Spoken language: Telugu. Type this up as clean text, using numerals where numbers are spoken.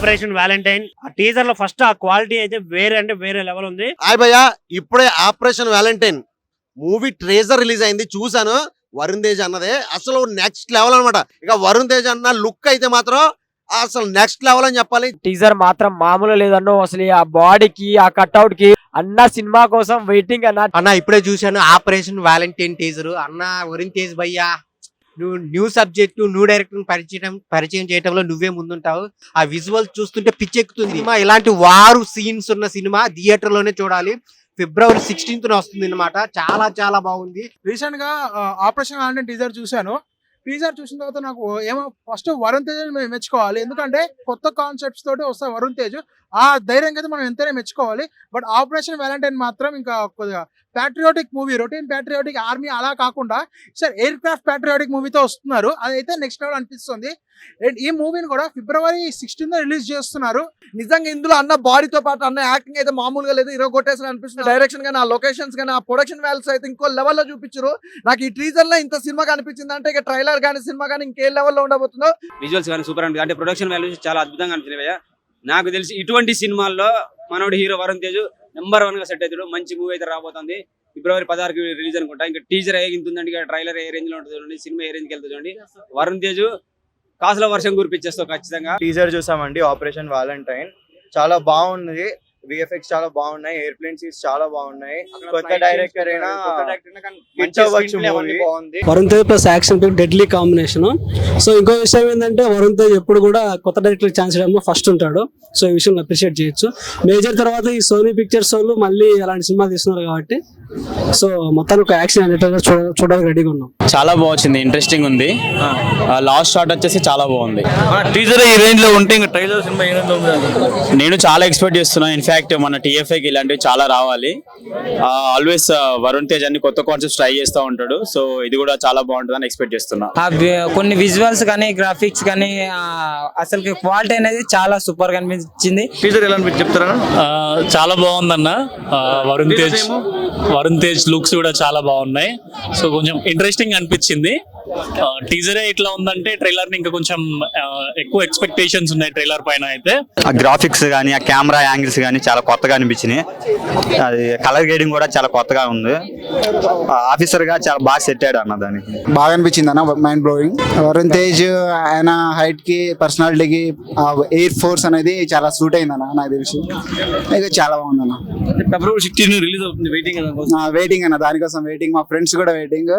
ఆపరేషన్ వ్యాలంటైన్ ఆ టీజర్ లో ఫస్ట్ ఆ క్వాలిటీ అయితే వేరే అంటే వేరే లెవెల్ ఉంది. హాయ్ భయ్య, ఇప్పుడే operation Valentine movie treasure release అయింది, చూసాను. వరుణ్ తేజ్ అన్నదే అసలు నెక్స్ట్ లెవెల్ అనమాట. ఇక వరుణ్ తేజ్ అన్న లుక్ అయితే మాత్రం అసలు నెక్స్ట్ లెవెల్ అని చెప్పాలి. టీజర్ మాత్రం మామూలు లేదన్నో. అసలు ఆ బాడీకి ఆ కట్అవుట్ కి అన్న సినిమా కోసం వెయిటింగ్ అన్న ఇప్పుడే చూశాను ఆపరేషన్ వ్యాలంటైన్ టీజర్. అన్న వరుణ్ తేజ్ భయ్యా, నువ్వు న్యూ సబ్జెక్ట్ న్యూ డైరెక్టర్ పరిచయం చేయడంలో నువ్వే ముందుంటావు. ఆ విజువల్స్ చూస్తుంటే పిచ్చెక్కుతుంది. సినిమా ఇలాంటి వారు సీన్స్ ఉన్న సినిమా థియేటర్ లోనే చూడాలి. February 16th వస్తుంది అనమాట. చాలా చాలా బాగుంది. రీసెంట్ గా ఆపరేషన్ వ్యాలంటైన్ టీజర్ చూశాను. టీజర్ చూసిన తర్వాత నాకు ఏమో ఫస్ట్ వరుణ్ తేజ్ మెచ్చుకోవాలి. ఎందుకంటే కొత్త కాన్సెప్ట్స్ తోటి వస్తాయి వరుణ్ తేజ్. ఆ ధైర్యం అయితే మనం ఎంతైనా మెచ్చుకోవాలి. బట్ ఆపరేషన్ వ్యాలంటైన్ మాత్రం ఇంకా కొద్దిగా patriotic movie, routine patriotic army అలా కాకుండా సార్ ఎయిర్ క్రాఫ్ట్ ప్యాట్రియాటిక్ మూవీతో వస్తున్నారు. అదైతే నెక్స్ట్ లెవెల్ అనిపిస్తుంది. అండ్ ఈ మూవీని కూడా February 16th రిలీజ్ చేస్తున్నారు. నిజంగా ఇందులో అన్న బాడీతో పాటు అన్న యాక్టింగ్ అయితే మామూలుగా లేదు, హీరో కొట్టేసిన అనిపిస్తుంది. డైరెక్షన్ గానీ, ఆ లొకేషన్స్ కానీ, ఆ ప్రొడక్షన్ వాల్యూస్ అయితే ఇంకో లెవెల్లో చూపించారు. నాకు ఈ టీజర్ లో ఇంత సినిమా కనిపించింది అంటే ఇక ట్రైలర్ కానీ సినిమా కానీ ఇంకే లెవెల్లో ఉండబోతుందో. విజువల్స్ కానీ సూపర్ అనిపించింది. అంటే ప్రొడక్షన్ వాల్యూస్ చాలా అద్భుతంగా అనిపించినాయి. నాకు తెలిసి ఇటువంటి సినిమాల్లో మనోడు హీరో వరుణ్ తేజ్ నెంబర్ 1 గా సెట్ అవుతాడు. మంచి మూవీ అయితే రాబోతుంది. February 16కి రిలీజ్ అనుకుంటా. ఇంకా టీజర్ ఏగింటుందండి, ఇక ట్రైలర్ ఏ రేంజ్ లో ఉంటుంది చూడండి, సినిమా ఏ రేంజ్కి వెళ్తుంది చూడండి. వరుణ్ తేజ్ కాసుల వర్షం కురిపించేస్తావు ఖచ్చితంగా. టీజర్ చూసామండి ఆపరేషన్ వ్యాలంటైన్, చాలా బాగుంది. విఎఫ్ఎక్స్ చాలా బాగున్నాయి, ఎయిర్ప్లేన్ సీన్స్ చాలా బాగున్నాయి. కొత్త డైరెక్టర్ అయినా బాగుంది. Varun Tej plus action pic deadly combination. So ఇంకో విషయం ఏంటంటే వరుణ్ తేజ్ ఎప్పుడు కూడా కొత్త డైరెక్టర్ ఛాన్స్ ఇవ్వడంలో ఫస్ట్ ఉంటాడు. సో ఈ విషయం అప్రిషియేట్ చేయొచ్చు. మేజర్ తర్వాత ఈ సోనీ పిక్చర్స్ వాళ్ళు మళ్ళీ అలాంటి సినిమా తీస్తున్నారు కాబట్టి సో మొత్తానికి ఒక యాక్షన్ అనేటప్పుడు చూడడానికి రెడీగా ఉన్నాం. చాలా బాగుంది, ఇంట్రెస్టింగ్ ఉంది. లాస్ట్ షాట్ వచ్చేసి చాలా బాగుంది. టీజర్ ఈ రేంజ్ లో ఉంటే ఇంకా ట్రైలర్ సినిమా ఏ రేంజ్ లో ఉంది? నేను చాలా ఎక్స్పెక్ట్ చేస్తున్నాను. ఇన్ఫాక్ట్ మన టీఎఫ్ఐకి ఇలాంటివి చాలా రావాలి. ఆల్వేస్ వరుణ్ తేజ్ అన్ని కొత్త కాన్సెప్ట్స్ ట్రై చేస్తూ ఉంటాడు. సో ఇది కూడా చాలా బాగుంటుందని ఎక్స్పెక్ట్ చేస్తున్నా. కొన్ని విజువల్స్ కానీ గ్రాఫిక్స్ కానీ అసలు క్వాలిటీ అనేది చాలా సూపర్ గా అనిపించింది. టీజర్ ఎలా అనిపించి చెప్తారా? చాలా బాగుందన్న. వరుణ్ తేజ్ లుక్స్ కూడా చాలా బాగున్నాయి. సో కొంచెం ఇంట్రెస్టింగ్ అనిపించింది. టీజరే ఇట్లా ఉందంటే ట్రైలర్ ని ఇంకా కొంచెం ఎక్కువ ఎక్స్పెక్టేషన్స్ ఉన్నాయి ట్రైలర్ పైన. అయితే ఆ గ్రాఫిక్స్ కానీ, ఆ కెమెరా యాంగిల్స్ కానీ చాలా కొత్తగా అనిపించినాయి. అది కలర్ గ్రేడింగ్ కూడా చాలా కొత్తగా ఉంది. ఆఫీసర్ గా చాలా బాగా సెట్ అయ్యాడు అన్న. దానికి బాగా అనిపించింది అన్న, మైండ్ బ్లోయింగ్. వరుణ్ తేజ్ ఆయన హైట్ కి, పర్సనాలిటీకి ఎయిర్ ఫోర్స్ అనేది చాలా సూట్ అయింది అన్న. నాకు తెలిసి ఇక చాలా బాగుంది అన్న. February 16 రిలీజ్ అవుతుంది. వెయిటింగ్ అన్న, దానికోసం వెయిటింగ్. మా ఫ్రెండ్స్ కూడా వెయిటింగ్.